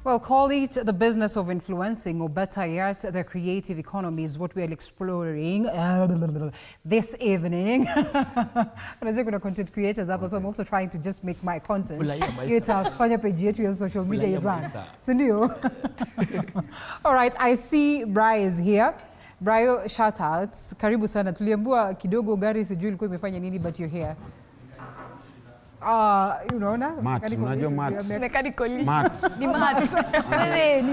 Well, call it the business of influencing, or better yet, the creative economy is what we are exploring this evening. And as you're content creators, so I'm also trying to just make my content. It's a funny page on social media. All right, I see Bri is here. Bri, shout outs. Karibu sana. Tuliambua kidogo gari sijui ilikuwa imefanya nini, but you're here. You know, na? Mechanical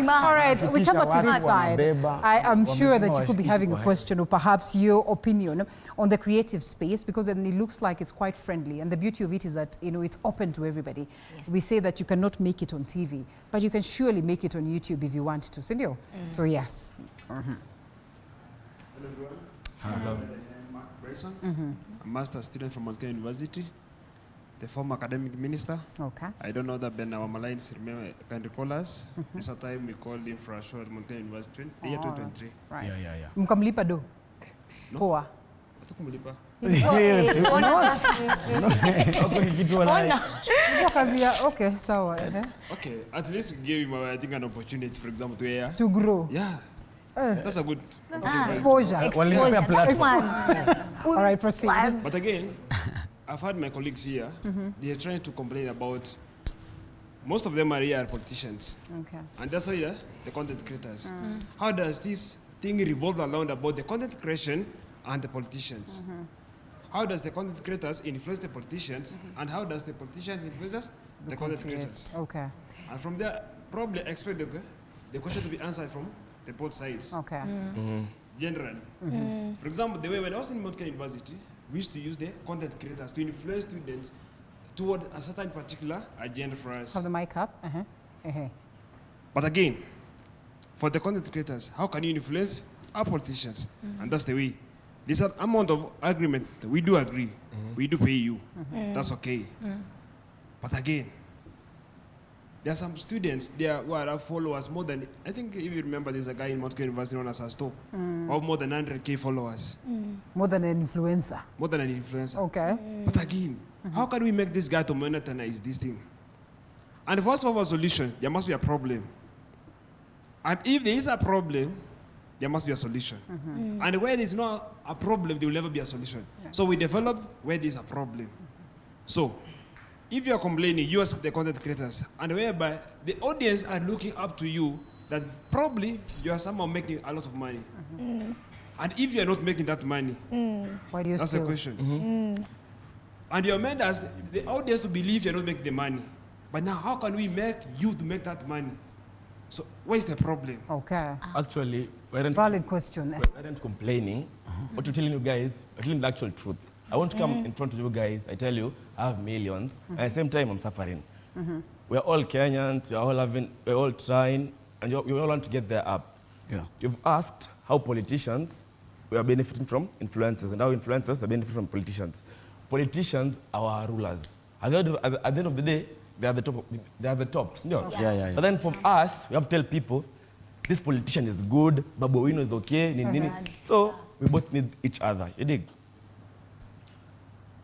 All right, we come to this side. I am sure that you could be having a question or perhaps your opinion on the creative space, because it looks like it's quite friendly. And the beauty of it is that, you know, it's open to everybody. Yes. We say that you cannot make it on TV, but you can surely make it on YouTube if you want to. So yes. Hello everyone. Hello. I'm Mark Bryson. A master's student from Kenyan University. The former academic minister. Okay. I don't know that Ben Awamalines can recall us. It's a time we called him for a show at Kenyan University, the year 2023. Right. Yeah. Mkamlipa do? No. Poa. Hatukumlipa. Okay, so okay, at least we gave him, I think, an opportunity, for example, to grow. Yeah. That's a good exposure. All right, proceed. But again, I've had my colleagues here, they are trying to complain about, most of them are here politicians. Okay. And that's why the content creators. How does this thing revolve around about the content creation and the politicians? How does the content creators influence the politicians, and how does the politicians influence the content creators? Okay. And from there, probably expect the question to be answered from the both sides. Okay. Generally. For example, the way when I was in Kenyan University, we used to use the content creators to influence students toward a certain particular agenda for us. Have the mic up. But again, for the content creators, how can you influence our politicians? And that's the way. This amount of agreement, we do agree. We do pay you. That's okay. But again, there are some students there who are followers more than, I think if you remember, there's a guy in Mount Kenya University known as Asto, of more than 100K followers. More than an influencer. More than an influencer. Okay. But again, how can we make this guy to monetize this thing? And first of all, solution, there must be a problem. And if there is a problem, there must be a solution. And where there is not a problem, there will never be a solution. So we develop where there is a problem. So, if you are complaining, you as the content creators, and whereby the audience are looking up to you, that probably you are somehow making a lot of money. And if you are not making that money, why do you that's the question. And you are meant as the audience to believe you are not making the money. But now, how can we make you to make that money? So, where is the problem? Okay. Actually, valid question. We aren't complaining. What we're telling you guys, we're telling the actual truth. I want to come in front of you guys, I tell you, I have millions, and at the same time I'm suffering. We're all Kenyans, we're all trying, and we all want to get there up. Yeah. You've asked how politicians are benefiting from influencers, and how influencers are benefiting from politicians. Politicians are our rulers. At the end of the day, they are the top. They are the tops. No? Yeah. But then from us, we have to tell people, this politician is good, Babuino is okay, so we both need each other. You dig?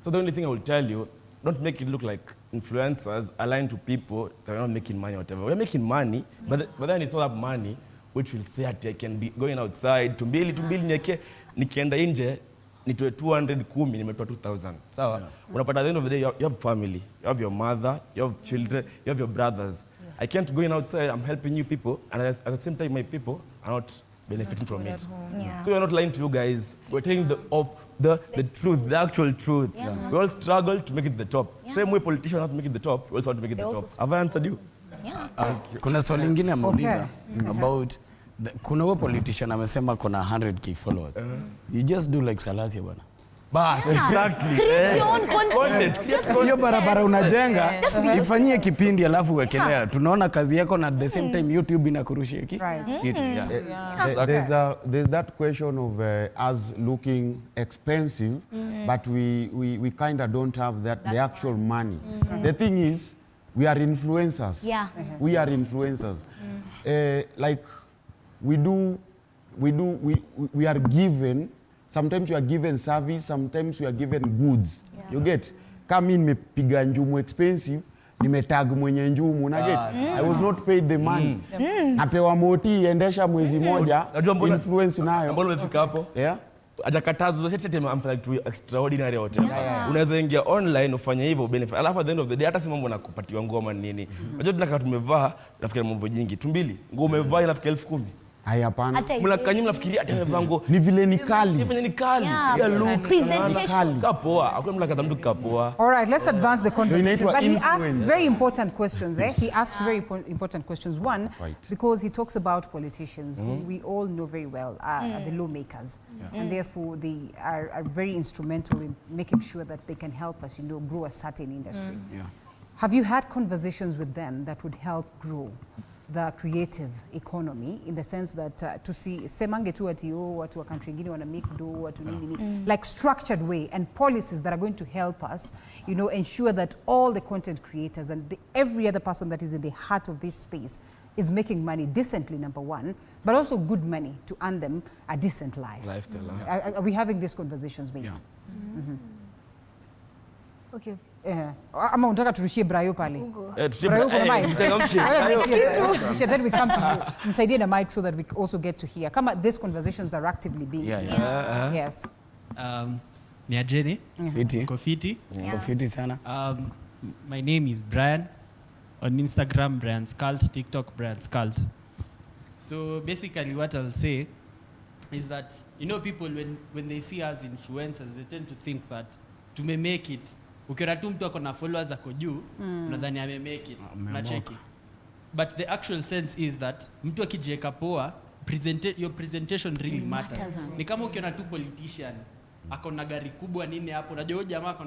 So the only thing I will tell you, don't make it look like influencers aligned to people that are not making money or whatever. We're making money, but then it's not that money which will say that I can be going outside, tumbili nyeke, nikienda nje, nitoe 200 kumi, nimetoa 2,000. So, unapata at the end of the day, you have family, you have your mother, you have children, you have your brothers. I can't go in outside, I'm helping you people, and at the same time, my people are not benefiting from it. So we're not lying to you guys, we're telling the truth, the actual truth. We all struggle to make it to the top. Same way politicians have to make it to the top, we also want to make it to the top. Have I answered you? Kuna swali lingine ameuliza about kuna huo politician amesema kuna 100K followers. You just do like Salasia bwana. Bas, exactly. Hiyo barabara unajenga, ifanyie kipindi alafu wekelea. Tunaona kazi yako na at the same time YouTube inakurushia kitu. There's that question of us looking expensive, but we kind of don't have the actual money. The thing is, we are influencers. We are influencers. Like we are given. Sometimes you are given service, sometimes you are given goods. You get? Come in, mepiga njumu expensive, nimetag mwenye njumu, una get? I was not paid the money. Napewa moti endesha mwezi moja, influence nayo. Mbona umefika hapo? Yeah. Ajakatazwa sasa amfanya tu extraordinary hotel. Unaweza ingia online ufanye hivyo benefit. Alafu at the end of the day hata si mambo nakupatiwa ngoma nini. Unajua tunaka tumevaa nafikiri mambo jingi. Tumbili, nguo umevaa nafikiri 10,000. Hapana. Mnakanyi mnafikiria hata amevaa nguo. Ni vile ni kali. Ni vile ni kali. Ya look presentation. Kapoa. Hakuna mnakata mtu kapoa. All right, let's advance the conversation. But he asks very important questions. He asks very important questions. One, because he talks about politicians, who we all know very well are the lawmakers. And therefore, they are very instrumental in making sure that they can help us, grow a certain industry. Have you had conversations with them that would help grow the creative economy, in the sense that to see semange tu ati watu wa country ingine wana make do watu nini like structured way and policies that are going to help us ensure that all the content creators and every other person that is in the heart of this space is making money decently, number one, but also good money to earn them a decent life. Are we having these conversations, maybe? Okay. Ama unataka turushie Brayo pale? Brayo kuna mic. Then we come to you. Msaidie na mic so that we also get to hear. Kama these conversations are actively being. Yes. Ni ajeni? Kofiti. Kofiti sana. My name is Brian. On Instagram, Brian's Cult. TikTok, Brian's Cult. So basically what I'll say is that, people when they see us influencers, they tend to think that to make it, ukiona tu mtu ako na followers ako juu, unadhani make it, unacheki. But the actual sense is that mtu akijiweka poa, your presentation really matters. Ni kama ukiona tu politician ako na gari kubwa nini hapo, unajua jamaa ako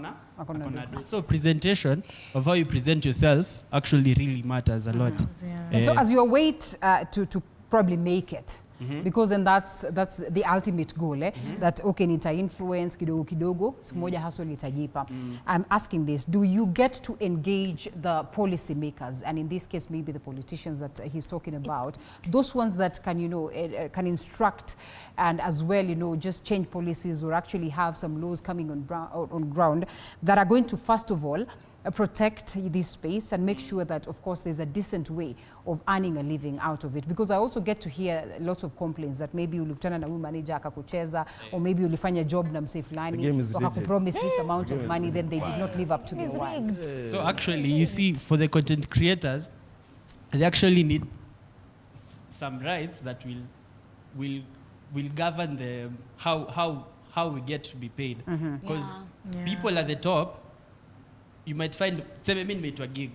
na do. So presentation of how you present yourself actually really matters a lot. And so as you await to probably make it, because then that's the ultimate goal, that okay, nita influence kidogo kidogo, siku moja hustle litajipa. I'm asking this, do you get to engage the policy makers, and in this case maybe the politicians that he's talking about, those ones that can can instruct and as well just change policies or actually have some laws coming on ground that are going to first of all protect this space and make sure that, of course, there's a decent way of earning a living out of it? Because I also get to hear lots of complaints that maybe ulikutana na huyu manager akakucheza, or maybe ulifanya job na msee fulani wakakupromise this amount of money, then they did not live up to their words. So actually, you see, for the content creators, they actually need some rights that will govern the how we get to be paid. Because people at the top, you might find, say mimi nimeitwa gig,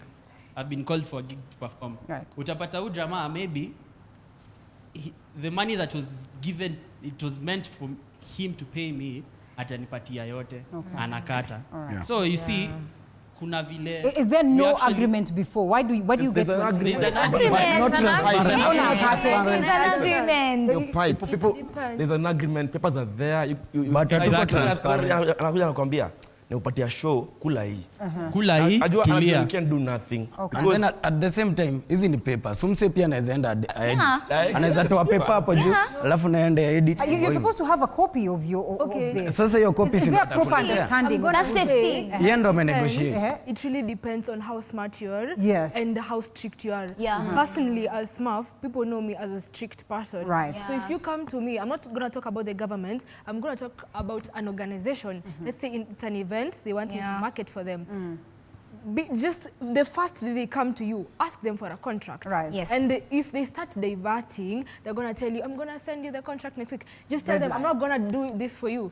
I've been called for a gig to perform. Utapata huyu jamaa maybe the money that was given, it was meant for him to pay me, atanipatia yote, anakata. So you see, kuna vile. Is there no agreement before? Why do you get to agree? There's an agreement. There's an agreement. Papers are there. But anakuja nakwambia upatia show kula hii. Kula hii tulia. You can't do nothing. And then at the same time, hizi ni papers. Sumse pia anaweza enda edit. Anaweza toa paper hapo juu, alafu naenda edit. You're supposed to have a copy of this. Sasa hiyo copy si ndio proper understanding. That's the thing. Yeye ndo amenegotiate. It really depends on how smart you are and how strict you are. Personally, as Smurf, people know me as a strict person. Right. So if you come to me, I'm not going to talk about the government. I'm going to talk about an organization. Let's say it's an event. They want me to market for them. Just the first day they come to you, ask them for a contract. Right. Yes. And if they start diverting, they're going to tell you, I'm going to send you the contract next week. Just tell them, I'm not going to do this for you.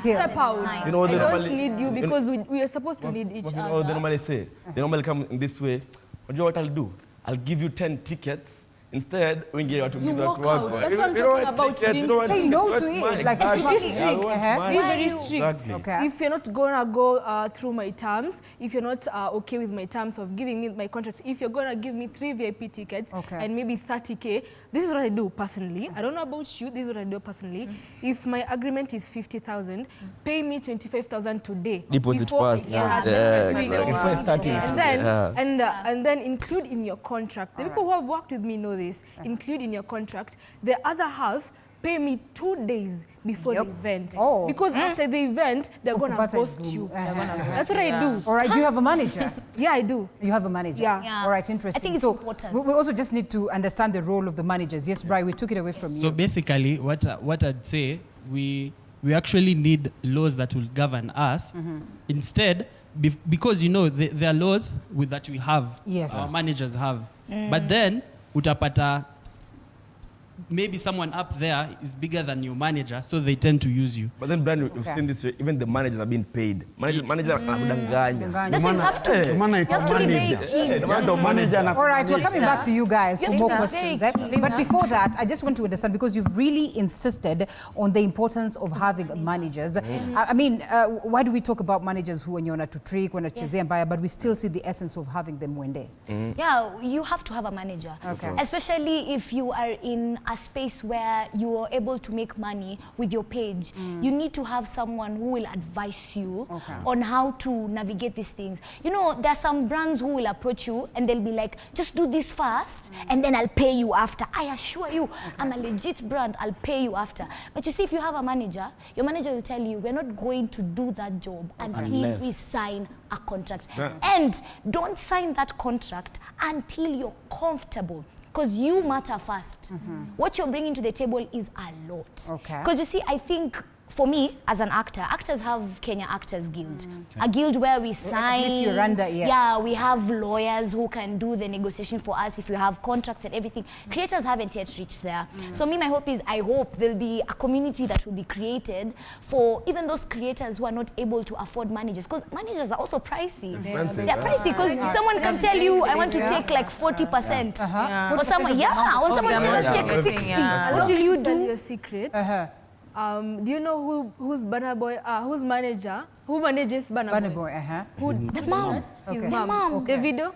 Step out. I don't need you because we are supposed to need each other. They normally say, they normally come in this way. You know what I'll do? I'll give you 10 tickets. Instead, we get to give that work. That's what I'm talking about. Say no to it. Like be very strict. Okay. If you're not gonna go through my terms, if you're not okay with my terms of giving me my contracts, if you're gonna give me 3 VIP tickets and maybe 30K, this is what I do personally. I don't know about you. This is what I do personally. If my agreement is 50,000, pay me 25,000 today. Deposit first. Before starting. And then include in your contract. The people who have worked with me know this. Include in your contract the other half. pay me 2 days before the event. Oh. Because after the event, they're going to ghost you. That's what I do. All right, do you have a manager? Yeah, I do. You have a manager? Yeah. All right, interesting. I think it's important. We also just need to understand the role of the managers. Yes, Brian, we took it away from you. So basically, what I'd say, we actually need laws that will govern us. Instead, because there are laws that we have, our managers have. But then, utapata, maybe someone up there is bigger than your manager, so they tend to use you. But then, Brian, we've seen this way, even the managers are being paid. Manager anakudanganya. That's why you have to. You have to be very keen. All right, we're coming back to you guys for more questions. But before that, I just want to understand, because you've really insisted on the importance of having managers. I mean, why do we talk about managers who are to trick, when chezea mbaya, but we still see the essence of having them one day? Yeah, you have to have a manager. Okay. Especially if you are in a space where you are able to make money with your page. You need to have someone who will advise you on how to navigate these things. There are some brands who will approach you and they'll be like, just do this first and then I'll pay you after. I assure you, I'm a legit brand, I'll pay you after. But you see, if you have a manager, your manager will tell you, we're not going to do that job until we sign a contract. And don't sign that contract until you're comfortable. Because you matter first. What you're bringing to the table is a lot. Because you see, I think for me, as an actor, actors have Kenya Actors Guild. A guild where we sign. At least you're under, yeah, we have lawyers who can do the negotiation for us if you have contracts and everything. Creators haven't yet reached there. So my hope is, I hope there'll be a community that will be created for even those creators who are not able to afford managers. Because managers are also pricey. They're pricey because someone can tell you, I want to take like 40%. Or someone, or someone can take 60. What will you do? Your secret. Do you know who's Burna Boy? Who's manager? Who manages Burna Boy? Who's the mom? His mom. Davido.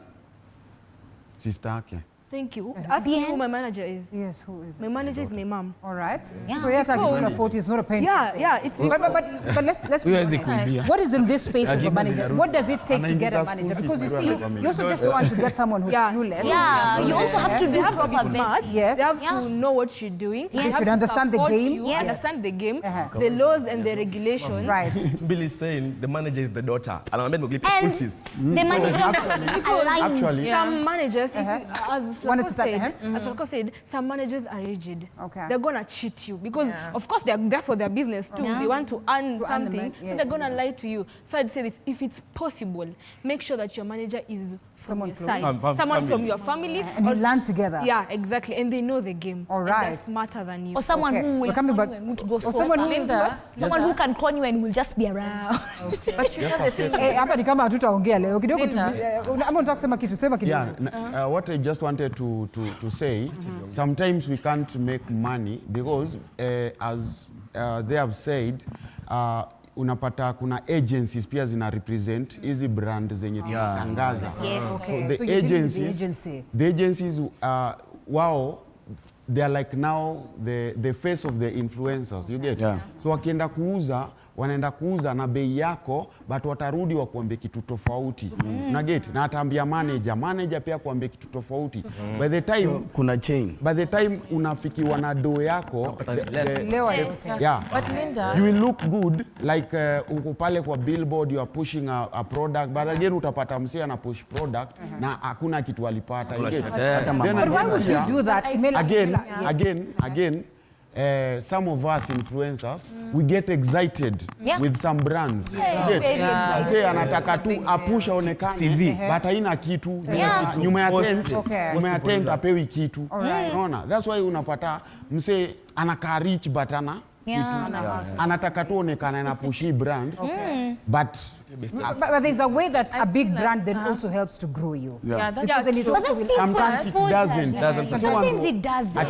Sister yake. Thank you. Ask me who my manager is. Yes, who is it? My manager is my mom. All right. Yeah. So you're talking 40, it's not a pain. Yeah. It's but let's be honest. What is in this space of a manager? What does it take to get a manager? Because you see, you also just don't want to get someone who's clueless. Yeah, you also have to They have to be smart. Yes. They have to know what you're doing. They should understand the game. Understand the game, the laws and the regulations. Right. Billy's saying the manager is the daughter. And I'm going to pay school fees. The manager Actually, some managers, as Flako said, some managers are rigid. They're going to cheat you because, of course, they're there for their business too. They want to earn something, so they're going to lie to you. So I'd say this, if it's possible, make sure that your manager is from your side. Someone from your family. And you learn together. Yeah, exactly. And they know the game. All right. They're smarter than you. Or someone who will coming back. Or someone who can call you and will just be around. But you know the thing. Hapa ni kama hatutaongea leo kidogo tu. Ama unataka kusema kitu, sema kidogo. Yeah, what I just wanted to say, sometimes we can't make money because as they have said, unapata kuna agencies pia zina represent hizi brand zenye tunatangaza. Okay. So the agencies wow, they are like now the face of the influencers, you get? So wakienda kuuza, wanaenda kuuza na bei yako, but watarudi wakuambie kitu tofauti. Na get? Na ataambia manager pia kuambia kitu tofauti. By the time kuna chain. By the time unafikiwa na do yako, But Linda, you will look good like uko pale kwa billboard, you are pushing a product, but again utapata msia na push product na hakuna kitu alipata. But why would you do that? Again, some of us influencers, we get excited with some brands. Say anataka tu apusha onekane, but haina kitu. Nyuma ya tent apewi kitu. Unaona? That's why unapata mse anakaa rich but anataka tu onekana na pushi brand. But there's a way that a big brand then also helps to grow you. Sometimes it doesn't. Sometimes it does. I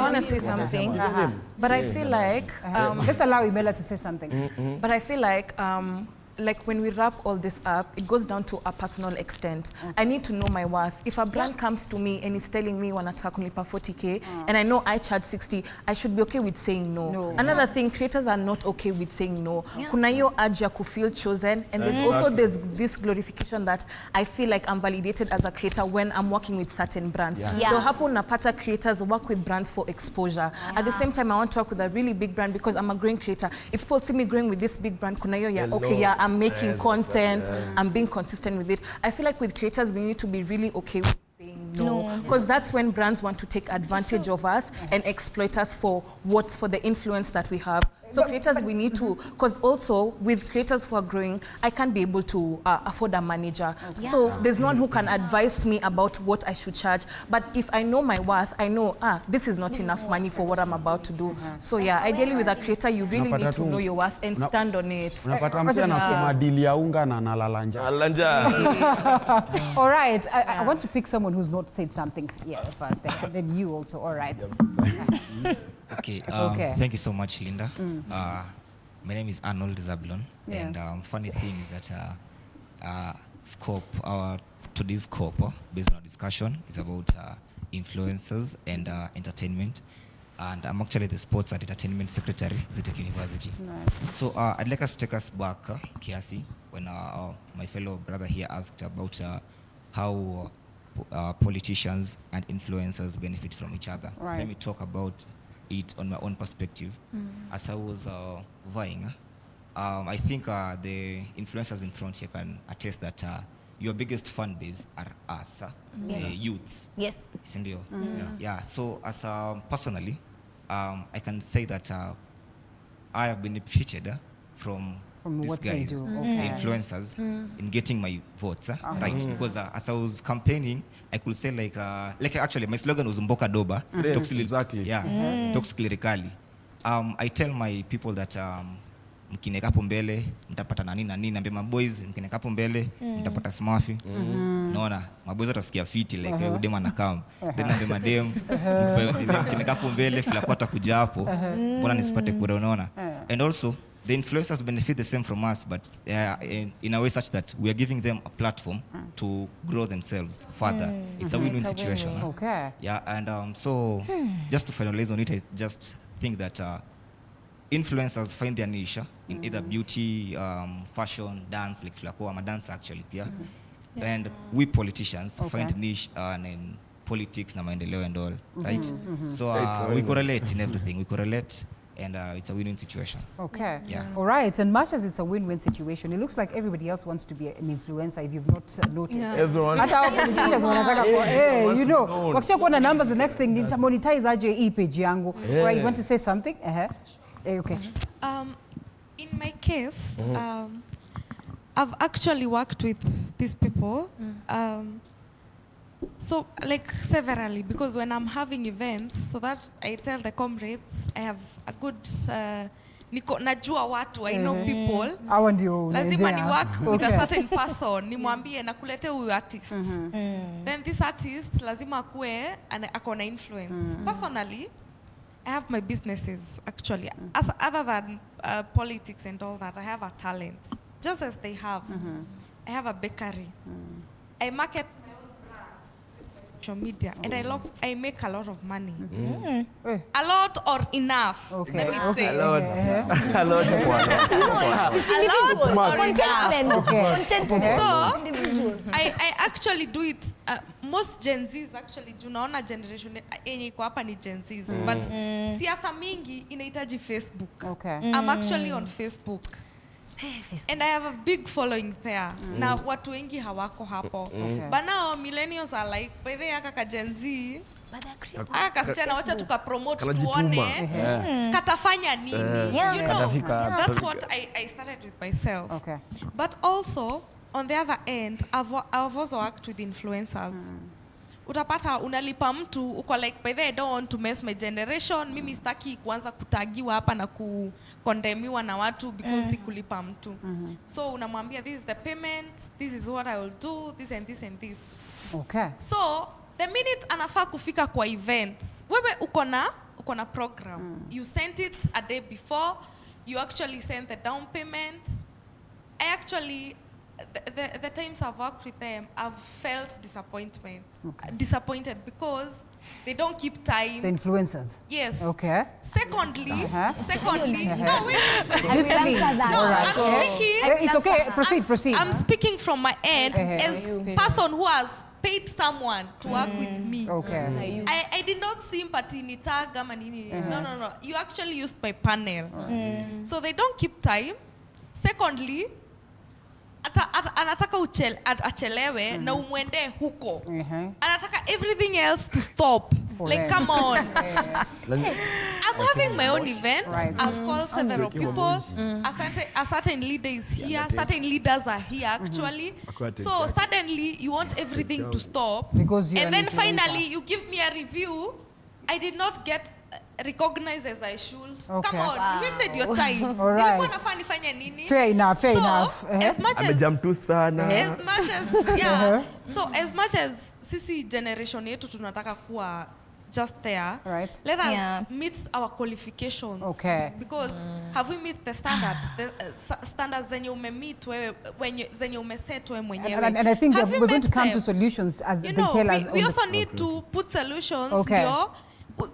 want to say something. But I feel like let's allow Imela to say something. But I feel like like when we wrap all this up, it goes down to a personal extent. I need to know my worth. If a brand comes to me and it's telling me wanataka kunilipa 40K and I know I charge 60, I should be okay with saying no. Another thing, creators are not okay with saying no. Kuna hiyo urge ya feel chosen, and there's also this glorification that I feel like I'm validated as a creator when I'm working with certain brands. Though hapo napata creators work with brands for exposure. At the same time, I want to work with a really big brand because I'm a growing creator. If people see me growing with this big brand, kuna hiyo I'm making content, I'm being consistent with it. I feel like with creators, we need to be really okay with saying no. Because that's when brands want to take advantage of us and exploit us for the influence that we have. So creators, we need to, because also with creators who are growing, I can't be able to afford a manager. So there's no one who can advise me about what I should charge. But if I know my worth, I know, this is not enough money for what I'm about to do. So yeah, ideally with a creator, you really need to know your worth and stand on it. Unapata mtu anasema deal ya unga na analala njaa. All right, I want to pick someone who's not said something first, and then you also. All right. Okay, thank you so much, Linda. My name is Arnold Zablon, and funny thing is that today's scope, based on our discussion, is about influencers and entertainment. And I'm actually the Sports and Entertainment Secretary at Zitec University. So I'd like us to take us back, Kiasi, when my fellow brother here asked about how politicians and influencers benefit from each other. Let me talk about it on my own perspective. As I was vying, I think the influencers in front here can attest that your biggest fan base are us, youths. Yes. Yeah. So as personally, I can say that I have benefited from these guys, the influencers, in getting my votes, right? Because as I was campaigning, I could say like actually my slogan was Mboka Doba, talks clerically. I tell my people that mkineka hapo mbele mtapata nani na nini, ambia maboys mkineka hapo mbele mtapata smafi. Unaona maboys watasikia fiti like udema na kam. Then ambia madem mkineka hapo mbele fila kwata kuja hapo mbona nisipate kura, unaona. And also the influencers benefit the same from us, but in a way such that we are giving them a platform to grow themselves further. It's a win-win situation. Okay. Yeah, and so just to finalize on it, I just think that influencers find their niche in either beauty, fashion, dance, like Flaco, I'm a dancer actually, and we politicians find niche in politics, na maendeleo and all, right? So we correlate in everything. We correlate. And it's a win-win situation. Okay. Yeah. All right. And much as it's a win-win situation, it looks like everybody else wants to be an influencer, if you've not noticed. Everyone. That's how politicians wanataka you know, wakisha kuona numbers, the next thing, monetize aje hii page yangu. Right, you want to say something? Okay. In my case, I've actually worked with these people. So like severally, because when I'm having events, so that I tell the comrades I have a good najua watu, I know people. Lazima ni work with a certain person, nimwambie na kulete huyu artist. Then this artist lazima akue akona influence. Personally, I have my businesses actually. As other than politics and all that, I have a talent. Just as they have. I have a bakery. I market media, and I make a lot of money. A lot or enough? Let me say. A lot or enough. So I actually do it. Most Gen Zs actually, tunaona generation yenye iko hapa ni Gen Zs, but siasa mingi inahitaji Facebook. I'm actually on Facebook. And I have a big following there. Na watu wengi hawako hapo. But now millennials are like, by the way, Gen Z, kasichana wacha tukapromote tuone katafanya nini. You know, that's what I started with myself. But also, on the other end, I've also worked with influencers. Utapata unalipa mtu uko like, by the way, I don't want to mess my generation. Mimi sitaki kuanza kutagiwa hapa na kukondemiwa na watu because sikulipa mtu. So unamwambia, this is the payment, this is what I will do, this and this and this. Okay. So the minute anafaa kufika kwa event, wewe uko na program. You sent it a day before, you actually sent the down payment. I actually, the times I've worked with them, I've felt disappointed because they don't keep time. The influencers. Yes. Okay. Secondly, no, wait. Discipline. I'm speaking. It's okay. Proceed. I'm speaking from my end as person who has paid someone to work with me. Okay. I did not sympathy ni tag ama nini. No. You actually used my panel. So they don't keep time. Secondly, anataka achelewe na umwende huko. Anataka everything else to stop. Like, come on. I'm having my own event. I've called several people. A certain leader is here. Certain leaders are here, actually. So suddenly, you want everything to stop. And then finally, you give me a review. I did not get recognized as I should. Come on, you wasted your time. All right. Fair enough. As much as so as much as sisi generation yetu tunataka kuwa just there, let us meet our qualifications. Okay. Because have we met the standard? The standards zenye umemeet wewe, zenye umeset wewe mwenyewe. And I think we're going to come to solutions as they tell us. We also need to put solutions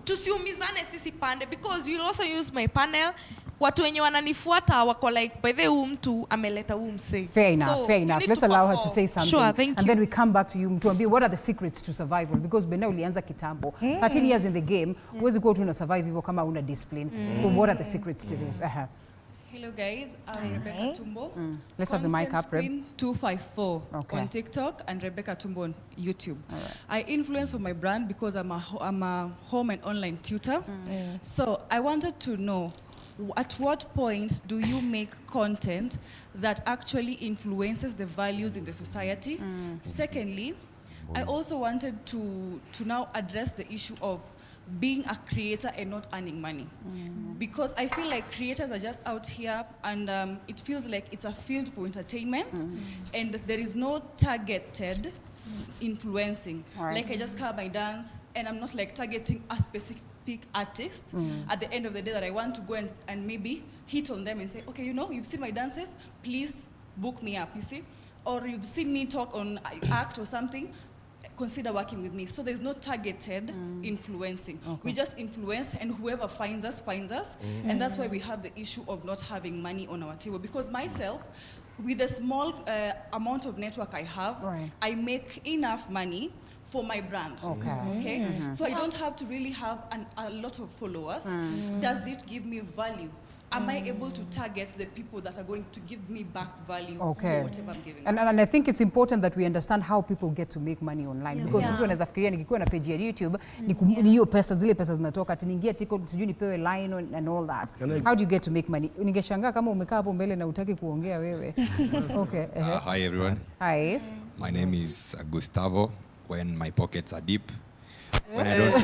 tusiumizane sisi pande, because you'll also use my panel. Watu wenye wananifuata wako like, by the way, mtu ameleta mse. Fair enough. Let's allow her to say something. Sure, thank you. And then we come back to you, Mtuambie, what are the secrets to survival? Because Bena ulianza kitambo. 13 years in the game, huwezi kuwa tu na survive hivyo kama una discipline. So what are the secrets to this? Hello guys, I'm Rebecca Tumbo. Let's have the mic up, Reb. 254 on TikTok and Rebecca Tumbo on YouTube. I influence on my brand because I'm a home and online tutor. So I wanted to know, at what point do you make content that actually influences the values in the society? Secondly, I also wanted to now address the issue of being a creator and not earning money. Because I feel like creators are just out here and it feels like it's a field for entertainment and there is no targeted influencing. Like I just cover my dance and I'm not like targeting a specific artist at the end of the day that I want to go and maybe hit on them and say, okay, you know, you've seen my dances, please book me up, you see? Or you've seen me talk on act or something, consider working with me. So there's no targeted influencing. We just influence and whoever finds us. And that's why we have the issue of not having money on our table. Because myself, with the small amount of network I have, I make enough money for my brand. Okay? So I don't have to really have a lot of followers. Does it give me value? Am I able to target the people that are going to give me back value for whatever I'm giving? And I think it's important that we understand how people get to make money online. Because mtu anaweza fikiria nikikuwa na page ya YouTube, ni hiyo pesa, zile pesa zinatoka, niingie TikTok, sijui nipewe line and all that. How do you get to make money? Ningeshangaa kama umekaa hapo mbele na utaki kuongea wewe. Okay. Hi everyone. Hi. My name is Gustavo. When my pockets are deep. When I don't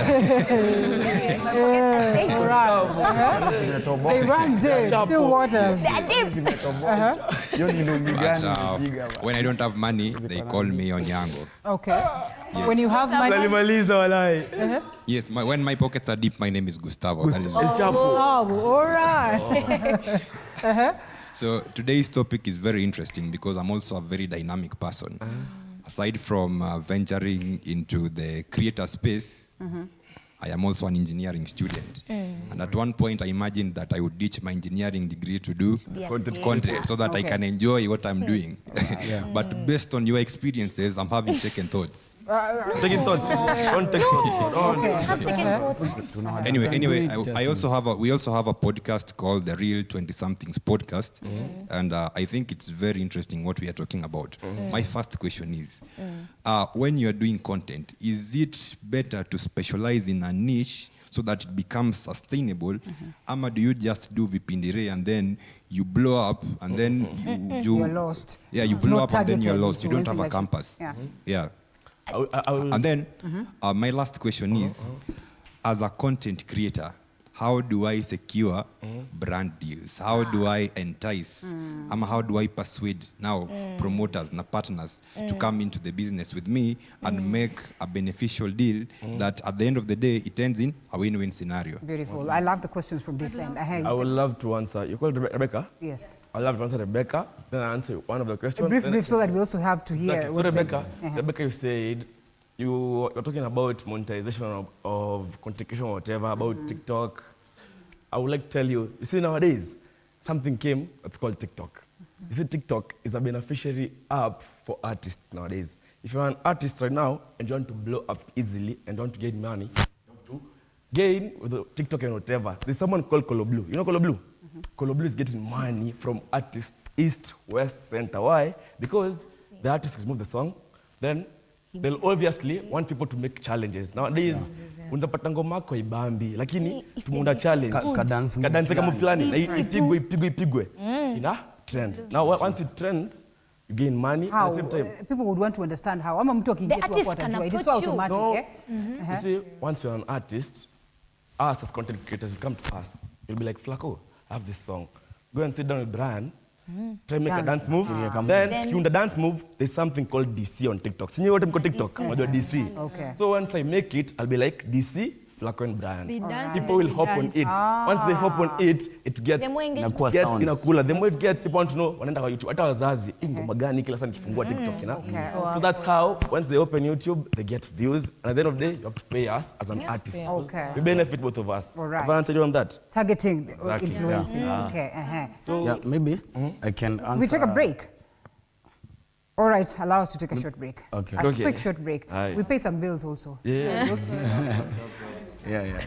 they run deep, still waters. When I don't have money, they call me Onyango. Okay. Yes. When you have money? Yes, when my pockets are deep, my name is Gustavo. All right. So today's topic is very interesting because I'm also a very dynamic person. Aside from venturing into the creator space, I am also an engineering student. And at one point, I imagined that I would ditch my engineering degree to do content so that I can enjoy what I'm doing. But based on your experiences, I'm having second thoughts. Second thoughts. Don't take thoughts. Anyway, we also have a podcast called the Real 20-somethings podcast, and I think it's very interesting what we are talking about. My first question is, when you are doing content, is it better to specialize in a niche so that it becomes sustainable, or do you just do vipindire and then you blow up and then you're lost? Yeah, you blow up and then you're lost. You don't have a campus. Yeah. And then my last question is, as a content creator, how do I secure brand deals? How do I entice? How do I persuade now promoters and partners to come into the business with me and make a beneficial deal that at the end of the day, it ends in a win-win scenario? Beautiful. I love the questions from this end. I would love to answer. You called Rebecca? Yes. I'd love to answer Rebecca, then I answer one of the questions. A brief so that we also have to hear. Exactly. So Rebecca, Rebecca, you said you're talking about monetization of content creation or whatever, about TikTok. I would like to tell you, you see nowadays, something came that's called TikTok. You see, TikTok is a beneficiary app for artists nowadays. If you're an artist right now and you want to blow up easily and want to gain money, you want to gain with TikTok and whatever. There's someone called Colo Blue. You know Colo Blue? Colo Blue is getting money from artists east, west, center. Why? Because the artists remove the song, then they'll obviously want people to make challenges. Nowadays, unapata ngoma yako ibambi, lakini tumeunda challenge. Kadance kama fulani, ipigwe. Ina trend. Now once it trends, you gain money how? At the same time. People would want to understand how. Ama mtu akiingia tu hapo atajua. It is so automatic. No. You see, once you're an artist, us as content creators will come to us. You'll be like, Flaco, I have this song. Go and sit down with Brian. Try and make a dance move. Then in the dance move, there's something called DC on TikTok. See what I'm called TikTok? DC. Okay. So once I make it, I'll be like DC, Flaco and Brian. People will hop on it. Once they hop on it, it gets inakula. The more it gets, people want to know wanaenda kwa YouTube. Hata wazazi, ngoma gani kila saa nikifungua TikTok, you know? So that's how once they open YouTube, they get views. And at the end of the day, you have to pay us as an artist. Okay. We benefit both of us. All right. Have I answered you on that? Targeting, Exactly. influencing. Yeah. Okay. So yeah, maybe I can answer. We take a break. All right, allow us to take a short break. Okay. A quick short break. Aye. We pay some bills also. Yeah. Yeah.